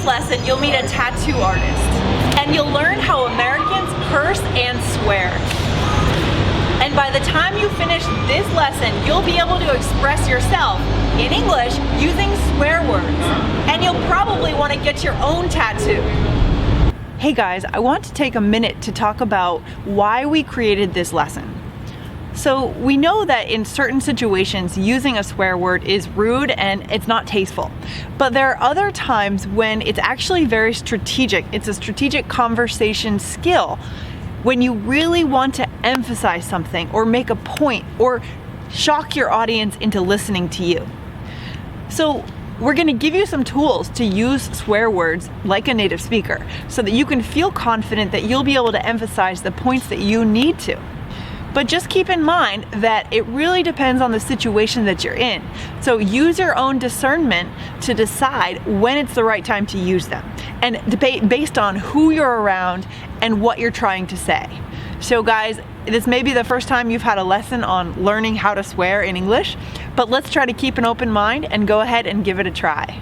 lesson, you'll meet a tattoo artist, and you'll learn how Americans curse and swear. And by the time you finish this lesson, you'll be able to express yourself in English using swear words, and you'll probably want to get your own tattoo. Hey guys, I want to take a minute to talk about why we created this lesson. So we know that in certain situations using a swear word is rude and it's not tasteful. But there are other times when it's actually very strategic. It's a strategic conversation skill when you really want to emphasize something or make a point or shock your audience into listening to you. So we're going to give you some tools to use swear words like a native speaker so that you can feel confident that you'll be able to emphasize the points that you need to. But just keep in mind that it really depends on the situation that you're in. So use your own discernment to decide when it's the right time to use them, and based on who you're around and what you're trying to say. So guys, this may be the first time you've had a lesson on learning how to swear in English, but let's try to keep an open mind and go ahead and give it a try.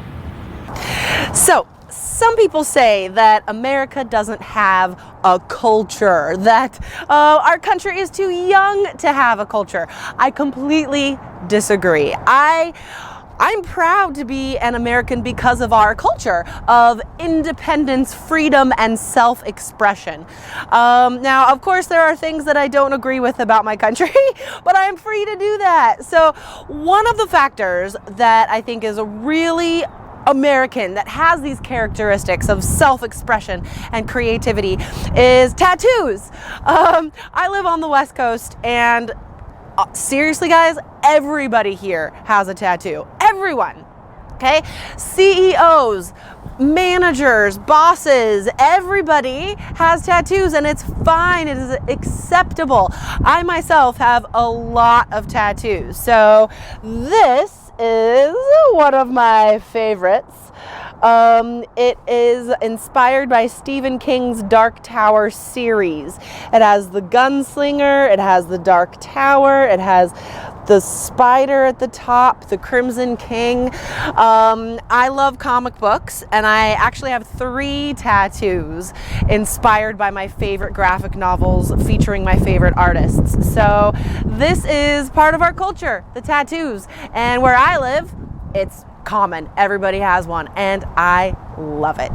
So, some people say that America doesn't have a culture, that our country is too young to have a culture. I completely disagree. I'm proud to be an American because of our culture of independence, freedom, and self-expression. Now, of course, there are things that I don't agree with about my country, but I'm free to do that. So one of the factors that I think is a really American that has these characteristics of self-expression and creativity is tattoos. I live on the West Coast, and seriously guys, everybody here has a tattoo. Everyone, okay? CEOs, managers, bosses, everybody has tattoos, and it's fine, it is acceptable. I myself have a lot of tattoos, so this is one of my favorites. It is inspired by Stephen King's Dark Tower series. It has the gunslinger, it has the Dark Tower, it has the spider at the top, the Crimson King. I love comic books, and I actually have 3 tattoos inspired by my favorite graphic novels featuring my favorite artists. So this is part of our culture, the tattoos. And where I live, it's common. Everybody has one, and I love it.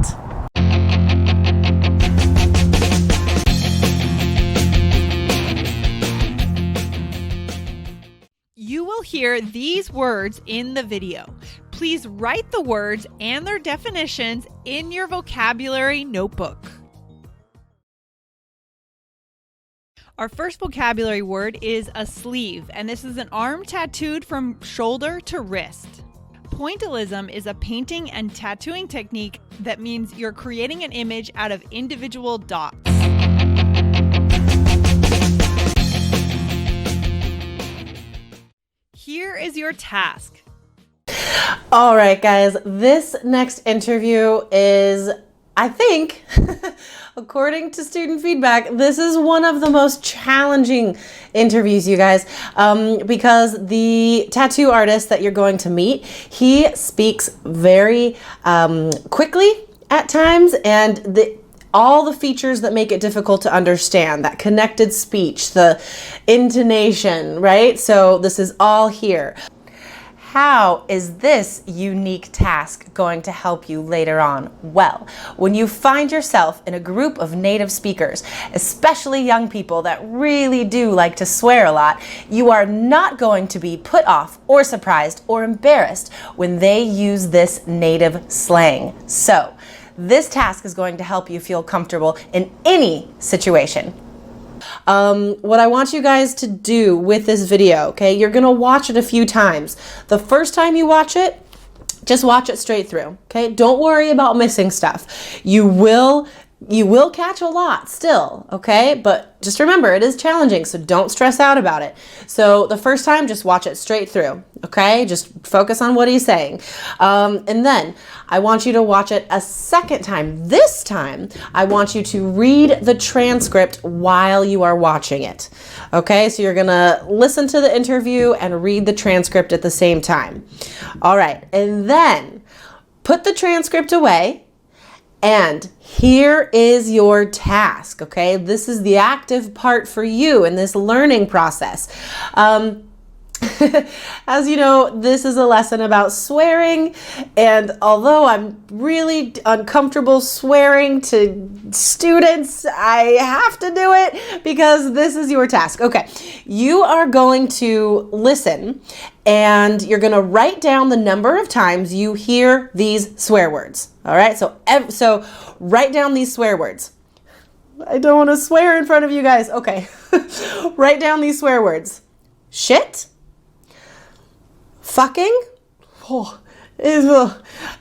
You will hear these words in the video. Please write the words and their definitions in your vocabulary notebook. Our first vocabulary word is a sleeve, and this is an arm tattooed from shoulder to wrist. Pointillism is a painting and tattooing technique that means you're creating an image out of individual dots. Here is your task. All right, guys, this next interview is, I think, according to student feedback, this is one of the most challenging interviews, you guys, because the tattoo artist that you're going to meet, he speaks very quickly at times, and all the features that make it difficult to understand, that connected speech, the intonation, right? So this is all here. How is this unique task going to help you later on? Well, when you find yourself in a group of native speakers, especially young people that really do like to swear a lot, you are not going to be put off or surprised or embarrassed when they use this native slang. So, this task is going to help you feel comfortable in any situation. What I want you guys to do with this video, okay, you're gonna watch it a few times. The first time you watch it, just watch it straight through, okay? Don't worry about missing stuff. You will catch a lot still, okay? But just remember, it is challenging, so don't stress out about it. So the first time, just watch it straight through, okay? Just focus on what he's saying. And then I want you to watch it a second time. This time, I want you to read the transcript while you are watching it, okay? So you're gonna listen to the interview and read the transcript at the same time. All right, and then put the transcript away And here is your task, okay? This is the active part for you in this learning process. As you know, this is a lesson about swearing, and although I'm really uncomfortable swearing to students, I have to do it because this is your task. Okay, you are going to listen and you're going to write down the number of times you hear these swear words. All right, so write down these swear words. I don't want to swear in front of you guys. Okay, write down these swear words. Shit. Fucking,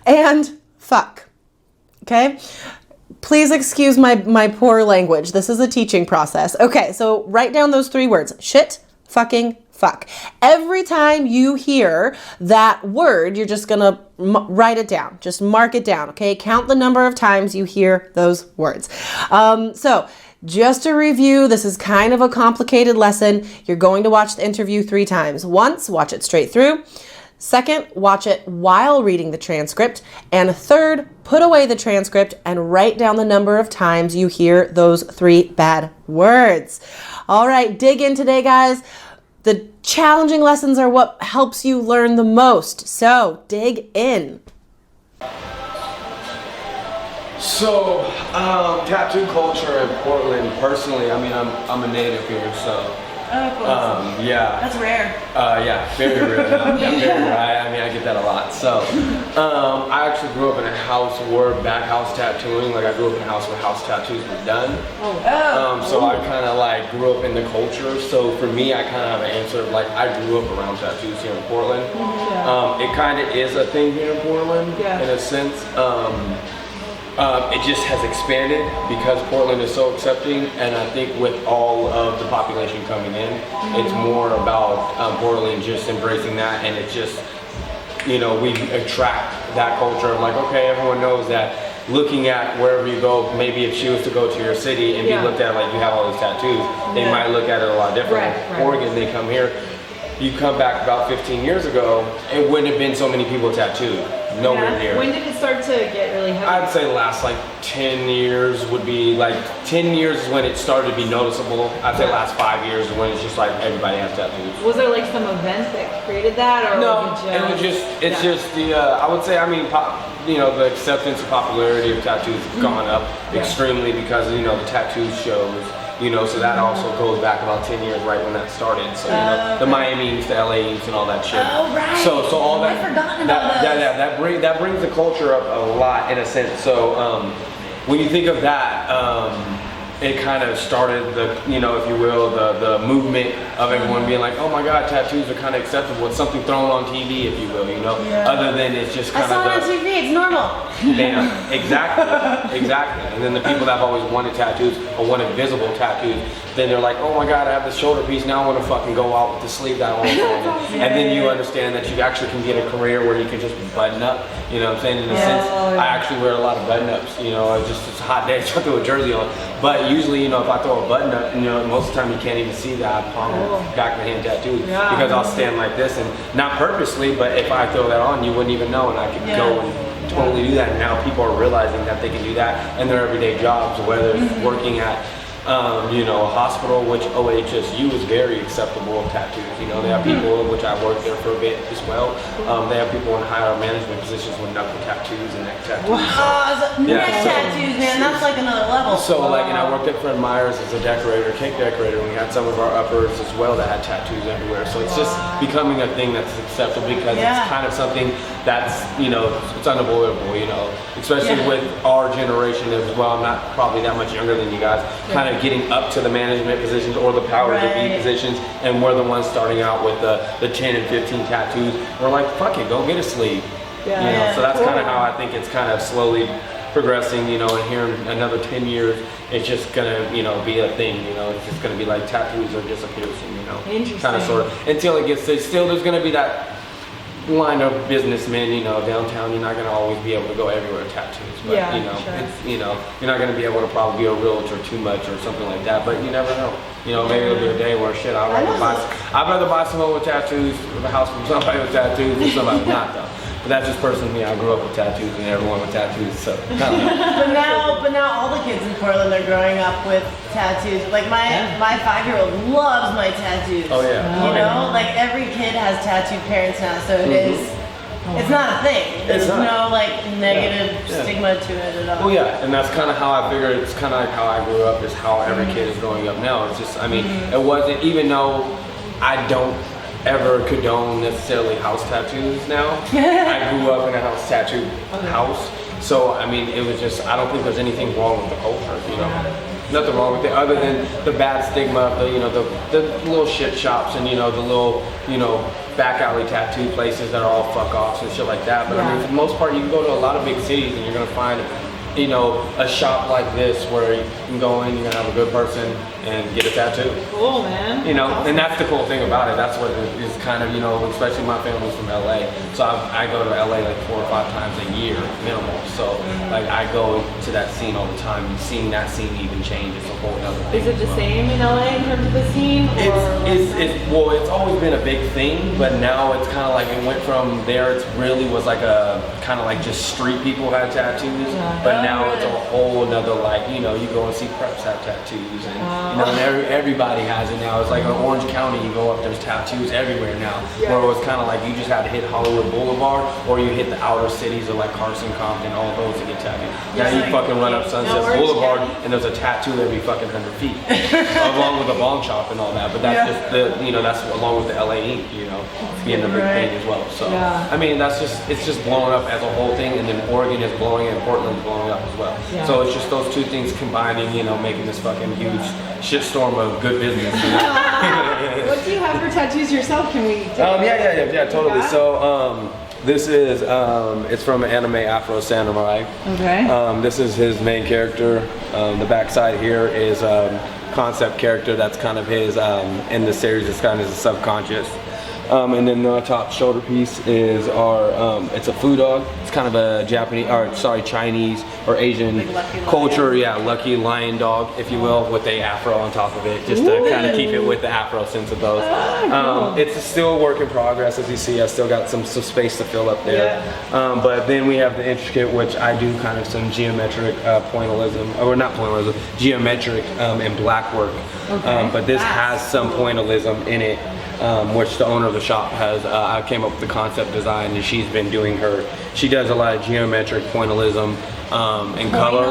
and fuck. Okay? Please excuse my poor language. This is a teaching process. Okay, so write down those 3 words. Shit, fucking, fuck. Every time you hear that word, you're just gonna write it down. Just mark it down, okay? Count the number of times you hear those words. So just to review, this is kind of a complicated lesson. You're going to watch the interview 3 times. Once, watch it straight through. Second, watch it while reading the transcript. And third, put away the transcript and write down the number of times you hear those 3 bad words. All right, dig in today, guys. The challenging lessons are what helps you learn the most. So dig in. So, tattoo culture in Portland, personally, I mean, I'm a native here, so, yeah. That's rare. Yeah, very rare. Very rare. I mean, I get that a lot. So, I actually grew up in a house where back house tattooing, like I grew up in a house where house tattoos were done. So I kind of like grew up in the culture. So for me, I kind of have an answer of like, I grew up around tattoos here in Portland. It kind of is a thing here in Portland, in a sense. It just has expanded because Portland is so accepting, and I think with all of the population coming in, it's more about Portland just embracing that, and it's just, you know, we attract that culture of like, okay, everyone knows that looking at wherever you go, maybe if she was to go to your city and be looked at like you have all these tattoos, they might look at it a lot different. Oregon, they come here. You come back about 15 years ago, it wouldn't have been so many people tattooed. Nowhere near. When did it start to get really heavy? I'd say the last like 10 years would be like, 10 years is when it started to be noticeable. I'd say last 5 years is when it's just like everybody has tattoos. Was there like some event that created that, or no? It was just, it's just the, I would say, I mean, you know, the acceptance and popularity of tattoos has gone up extremely because, you know, the tattoo shows. You know, so that also goes back about 10 years, right when that started. So you know, the Miami youth, the LA youth, and all that shit. Oh right. So all that. I've forgotten about those. That brings the culture up a lot in a sense. So when you think of that, it kind of started the, you know, if you will, the movement of everyone being like, oh my God, tattoos are kind of acceptable. It's something thrown on TV, if you will, you know. Other than it's just kind of. I saw it on TV. It's normal. Damn, exactly. And then the people that have always wanted tattoos or wanted visible tattoos, then they're like, oh my God, I have this shoulder piece, now I want to fucking go out with the sleeve that I want to And then you understand that you actually can get a career where you can just button up, you know what I'm saying? In a sense, I actually wear a lot of button ups, you know, it's a hot day, so I throw a jersey on. But usually, you know, if I throw a button up, you know, most of the time you can't even see that I palm back of the hand tattoo because I'll stand like this, and not purposely, but if I throw that on, you wouldn't even know, and I could go and totally do that. And now people are realizing that they can do that in their everyday jobs, whether it's working at you know, a hospital, which OHSU is very acceptable of tattoos. You know, they have people, which I worked there for a bit as well. They have people in higher management positions with knuckle tattoos and neck tattoos. Wow, neck tattoos, man, that's like another level. So like, and I worked at Fred Meyer's as a decorator, cake decorator, and we had some of our uppers as well that had tattoos everywhere. So it's just becoming a thing that's acceptable because it's kind of something that's, you know, it's unavoidable, you know, especially with our generation as well. I'm not probably that much younger than you guys, kind of getting up to the management positions or the power to be positions, and we're the ones starting out with the 10 and 15 tattoos. We're like, fuck it, go get a sleeve. You know, so that's kind of how I think it's kind of slowly progressing, you know, and here in another 10 years, it's just gonna, you know, be a thing, you know, it's just gonna be like tattoos are just a piercing, you know, kind of sort of, until it gets, still there's gonna be that line of businessmen, you know, downtown. You're not going to always be able to go everywhere with tattoos, but you know, it's, you know, you're not going to be able to probably be a realtor too much or something like that, but you never know. You know, maybe it'll be a day where shit, I'd rather buy someone with tattoos, a house from somebody with tattoos than somebody not though. But that's just personally me. I grew up with tattoos and everyone with tattoos, so. But now all the kids in Portland are growing up with tattoos. Like my 5-year-old loves my tattoos. Oh yeah. You know, like every kid has tattooed parents now, so it is. It's not a thing. There's no like negative stigma to it at all. Well, yeah, and that's kind of how I figured. It's kind of like how I grew up. Is how every kid is growing up now. It's just, I mean, it wasn't, even though I don't ever condone necessarily house tattoos now. I grew up in a house tattoo house, so I mean, it was just, I don't think there's anything wrong with the culture, you know. Nothing wrong with it other than the bad stigma of the, you know, the little shit shops and, you know, the little, you know, back alley tattoo places that are all fuck offs and shit like that. But I mean, for the most part, you can go to a lot of big cities and you're gonna find, you know, a shop like this where you can go in, you're gonna have a good person and get a tattoo. Cool, man. You know, and that's the cool thing about it. That's what it is kind of, you know, especially my family's from LA. So I go to LA like 4 or 5 times a year, minimal. So like I go to that scene all the time, and seeing that scene even change is a whole other thing. Is it the same in LA in terms of the scene? Well, it's always been a big thing, but now it's kind of like it went from there. It really was like a kind of like just street people had tattoos, but now it's a whole another, like, you know, you go and see preps have tattoos, and you know, and everybody has it now. It's like in Orange County, you go up, there's tattoos everywhere now. Where it was kind of like you just had to hit Hollywood Boulevard, or you hit the outer cities of like Carson, Compton, all those to get tattooed. Now you fucking run up Sunset Boulevard, and there's a tattoo every fucking 100 feet, along with a bong shop and all that. But that's just the, you know, that's along with the LA ink, you know, being the big thing as well. So I mean, that's just, it's just blowing up as a whole thing, and then Oregon is blowing and Portland's blowing up as well. So it's just those two things combining, you know, making this fucking huge shitstorm of good business. You know? What do you have for tattoos yourself? Can we? Yeah, totally. So this is it's from an anime Afro Samurai. Okay. This is his main character. The backside here is concept character. That's kind of his in the series. It's kind of his subconscious. And then the top shoulder piece is our, it's a foo dog. It's kind of a Chinese or Asian culture. Yeah, lucky lion dog, if you will, with a afro on top of it, just to kind of keep it with the afro sense of those. It's still a work in progress, as you see. I still got some space to fill up there. But then we have the intricate, which I do kind of some geometric pointillism, or not pointillism, geometric and black work. But this has some pointillism in it. Which the owner of the shop has, I came up with the concept design, and she's been doing she does a lot of geometric pointillism and color.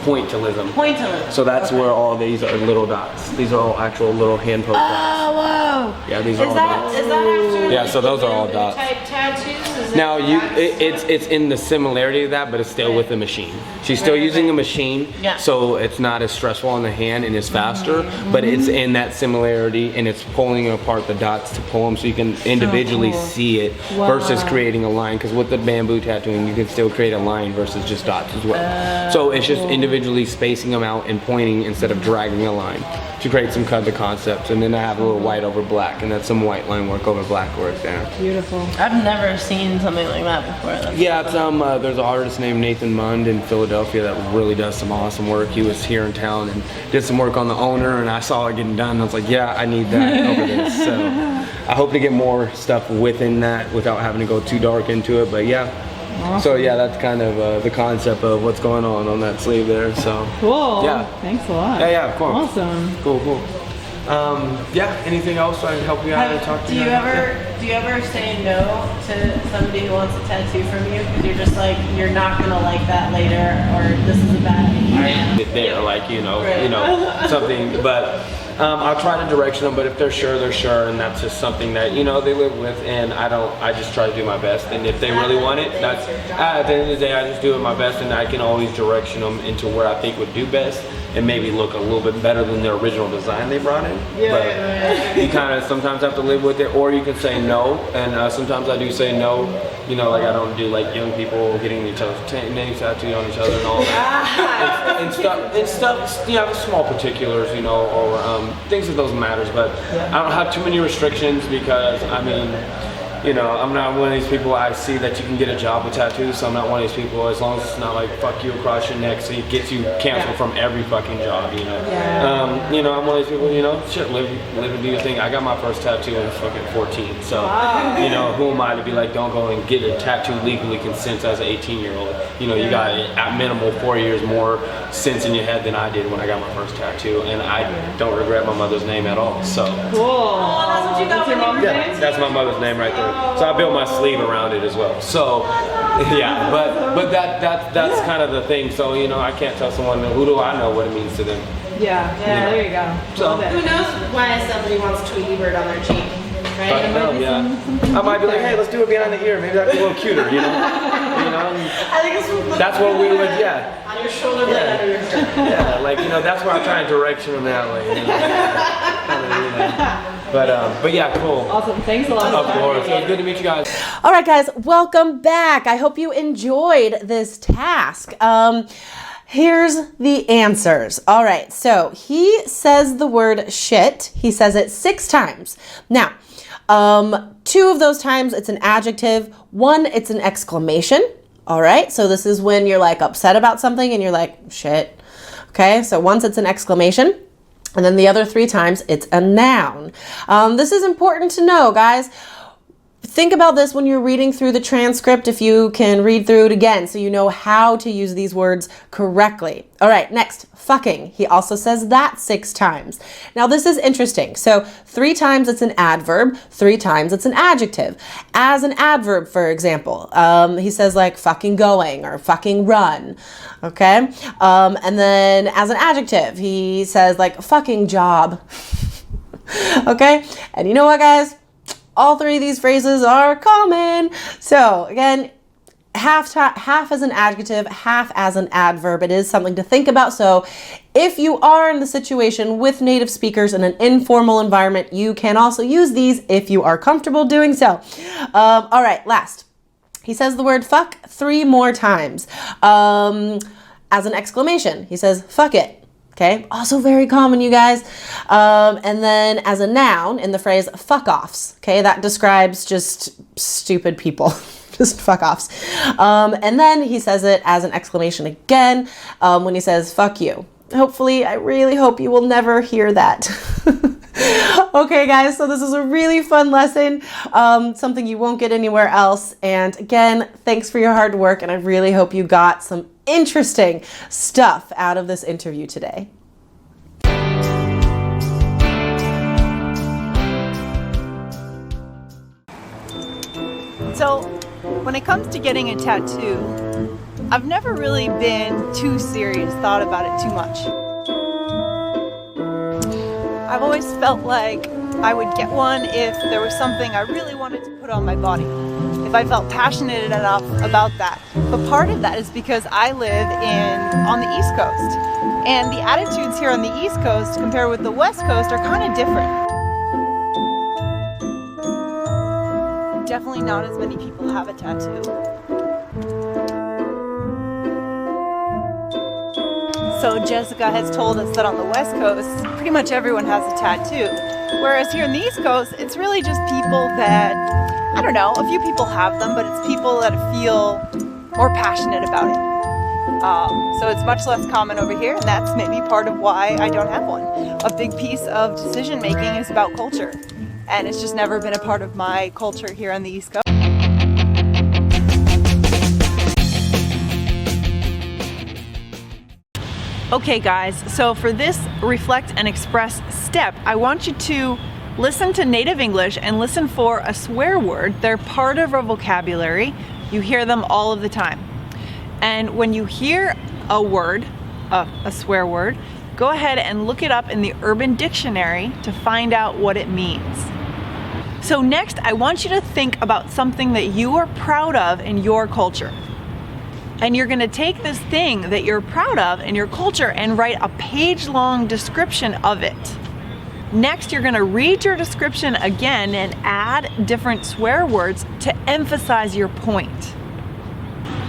Pointillism? Pointillism. So that's where all these are little dots. These are all actual little hand poke dots. Oh, wow. Yeah, these are all dots. Is that actually? Yeah, so those are all dots. Type tattoos? Now it's in the similarity of that, but it's still with the machine. She's still using a machine, so it's not as stressful on the hand and it's faster, but it's in that similarity, and it's pulling apart the dots to pull them so you can individually see it versus creating a line. Because with the bamboo tattooing, you can still create a line versus just dots as well. So it's just individually spacing them out and pointing instead of dragging a line to create some kind of concepts. And then I have a little white over black, and that's some white line work over black work there. Beautiful. I've never seen something like that before. Yeah, it's there's an artist named Nathan Mund in Philadelphia that really does some awesome work. He was here in town and did some work on the owner, and I saw it getting done, and I was like, yeah, I need that over this. So I hope to get more stuff within that without having to go too dark into it, but yeah. Awesome. So yeah, that's kind of the concept of what's going on that sleeve there. So cool. Yeah. Thanks a lot. Yeah, of course. Awesome. Cool. Yeah. Anything else I can help you out and talk to you? Do you ever say no to somebody who wants a tattoo from you because you're just like, you're not gonna like that later, or this is a bad idea? There, like, you know, something, but I'll try to direction them, but if they're sure, they're sure, and that's just something that, you know, they live with, and I just try to do my best, and if they really want it, that's, at the end of the day, I just do it my best, and I can always direction them into where I think would do best, and maybe look a little bit better than the original design they brought in. But you kind of sometimes have to live with it, or you can say no, and sometimes I do say no. You know, like I don't do like young people getting each other's names tattooed on each other and all that. and stuff, you know, small particulars, you know, or things of those matters. But I don't have too many restrictions because, I mean, you know, I'm not one of these people. I see that you can get a job with tattoos, so I'm not one of these people. As long as it's not like fuck you across your neck, so it gets you canceled from every fucking job, you know. You know, I'm one of these people. You know, shit, live and do your thing. I got my first tattoo when I was fucking 14, so you know, who am I to be like, don't go and get a tattoo legally consent as an 18-year-old? You know, you got at minimal 4 years more sense in your head than I did when I got my first tattoo, and I don't regret my mother's name at all. So Cool. Oh, that's what you got for your mom's name? yeah, that's my mother's name right there. So I built my sleeve around it as well. So yeah, but that's kind of the thing. So you know, I can't tell someone who do I know what it means to them. Yeah, there you go. So Who knows why somebody wants Tweety Bird on their cheek, right? I know, yeah. I might be like, hey, let's do it behind the ear. Maybe that's a little cuter, you know. I think it's That's what we would, yeah. on your shoulder blade under your shirt. Yeah, like, you know, that's where I try and direction them that way. You know? But yeah, cool. Awesome. Thanks a lot. Of course. It was good to meet you guys. All right, guys, welcome back. I hope you enjoyed this task. Here's the answers. All right, so he says the word shit. He says it 6 times. Now, 2 of those times it's an adjective. 1, it's an exclamation. All right, so this is when you're like upset about something and you're like, shit. Okay, so once it's an exclamation. And then the other 3 times, it's a noun. This is important to know, guys. Think about this when you're reading through the transcript, if you can read through it again, so you know how to use these words correctly. All right, next, fucking. He also says that 6 times. Now, this is interesting. So 3 times it's an adverb, 3 times it's an adjective. As an adverb, for example, he says like fucking going or fucking run, okay? And then as an adjective, he says like fucking job, okay? And you know what, guys? All 3 of these phrases are common. So again, half as an adjective, half as an adverb. It is something to think about. So if you are in the situation with native speakers in an informal environment, you can also use these if you are comfortable doing so. All right, last. He says the word fuck 3 more times. As an exclamation, he says fuck it. Okay, also very common, you guys. And then as a noun in the phrase fuck offs, okay, that describes just stupid people, just fuck offs. And then he says it as an exclamation again when he says fuck you. Hopefully, I really hope you will never hear that. Okay, guys, so this is a really fun lesson, something you won't get anywhere else. And again, thanks for your hard work, and I really hope you got some interesting stuff out of this interview today. So, when it comes to getting a tattoo, I've never really been too serious, thought about it too much. I've always felt like I would get one if there was something I really wanted to put on my body, if I felt passionate enough about that. But part of that is because I live on the East Coast, and the attitudes here on the East Coast compared with the West Coast are kind of different. Definitely not as many people have a tattoo. So Jessica has told us that on the West Coast, pretty much everyone has a tattoo. Whereas here in the East Coast, it's really just people that, I don't know, a few people have them, but it's people that feel more passionate about it. So it's much less common over here, and that's maybe part of why I don't have one. A big piece of decision making is about culture, and it's just never been a part of my culture here on the East Coast. Okay guys, so for this reflect and express step, I want you to listen to native English and listen for a swear word. They're part of our vocabulary. You hear them all of the time. And when you hear a word, a swear word, go ahead and look it up in the Urban Dictionary to find out what it means. So next, I want you to think about something that you are proud of in your culture. And you're gonna take this thing that you're proud of in your culture and write a page-long description of it. Next, you're gonna read your description again and add different swear words to emphasize your point.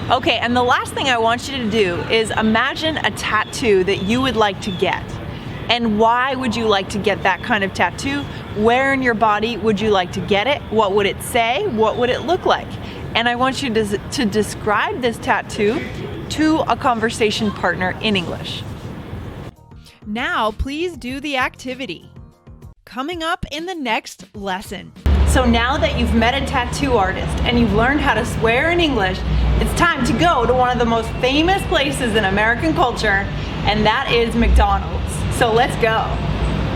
Okay, and the last thing I want you to do is imagine a tattoo that you would like to get. And why would you like to get that kind of tattoo? Where in your body would you like to get it? What would it say? What would it look like? And I want you to describe this tattoo to a conversation partner in English. Now, please do the activity. Coming up in the next lesson. So now that you've met a tattoo artist and you've learned how to swear in English, it's time to go to one of the most famous places in American culture, and that is McDonald's. So let's go.